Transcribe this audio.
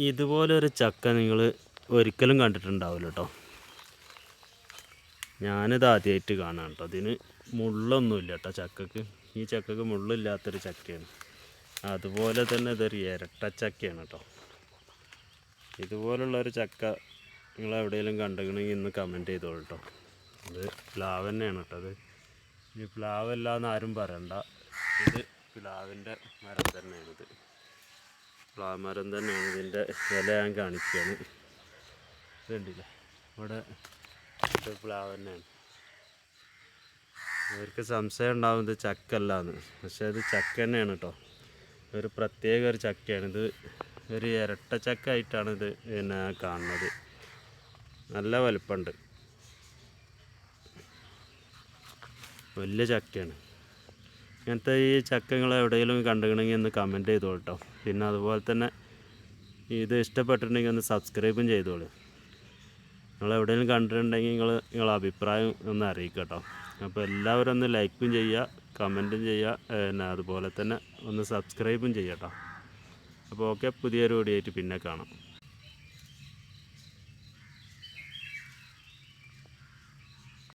ഇതുപോലൊരു ചക്ക നിങ്ങൾ ഒരിക്കലും കണ്ടിട്ടുണ്ടാവില്ല കേട്ടോ. ഞാനിത് ആദ്യമായിട്ട് കാണാം കേട്ടോ. ഇതിന് മുള്ളൊന്നുമില്ല കേട്ടോ ചക്കക്ക്. ഈ ചക്കക്ക് മുള്ളില്ലാത്തൊരു ചക്കയാണ്. അതുപോലെ തന്നെ ഇതൊരു ഇരട്ടച്ചക്കയാണ് കേട്ടോ. ഇതുപോലുള്ളൊരു ചക്ക നിങ്ങൾ എവിടെയെങ്കിലും കണ്ടിട്ടുണ്ടെങ്കിൽ ഇന്ന് കമൻറ്റ് ചെയ്തോളൂ കേട്ടോ. ഇത് പ്ലാവ് തന്നെയാണ് കേട്ടോ. അത് ഈ പ്ലാവല്ല എന്ന് ആരും പറയണ്ട. ഇത് പ്ലാവിൻ്റെ മരം തന്നെയാണിത്. പ്ലാവ് മരം തന്നെയാണ്. ഇതിൻ്റെ ഇല ഞാൻ കാണിക്കുകയാണ്. ഇത് കണ്ടില്ലേ, ഇവിടെ ഇത് പ്ലാവ് തന്നെയാണ്. അവർക്ക് സംശയം ഉണ്ടാവും ഇത് ചക്ക അല്ലാന്ന്. പക്ഷേ ഇത് ചക്ക തന്നെയാണ് കേട്ടോ. ഒരു പ്രത്യേക ഒരു ചക്കയാണിത്. ഒരു ഇരട്ട ചക്ക ആയിട്ടാണ് ഇത് പിന്നെ കാണുന്നത്. നല്ല വലുപ്പമുണ്ട്, വലിയ ചക്കയാണ്. ഇങ്ങനത്തെ ഈ ചക്കങ്ങൾ എവിടെയെങ്കിലും കണ്ടിട്ടുണ്ടെങ്കിൽ ഒന്ന് കമൻറ്റ് ചെയ്തോളൂ കേട്ടോ. പിന്നെ അതുപോലെ തന്നെ ഇത് ഇഷ്ടപ്പെട്ടിട്ടുണ്ടെങ്കിൽ ഒന്ന് സബ്സ്ക്രൈബും ചെയ്തോളൂ. നിങ്ങൾ എവിടെയെങ്കിലും കണ്ടിട്ടുണ്ടെങ്കിൽ നിങ്ങളെ അഭിപ്രായം ഒന്ന് അറിയിക്കുക കേട്ടോ. അപ്പോൾ എല്ലാവരും ഒന്ന് ലൈക്കും ചെയ്യുക, കമൻറ്റും ചെയ്യുക, പിന്നെ അതുപോലെ തന്നെ ഒന്ന് സബ്സ്ക്രൈബും ചെയ്യുക കേട്ടോ. അപ്പോൾ ഓക്കെ, പുതിയൊരു വീഡിയോ ആയിട്ട് പിന്നെ കാണാം.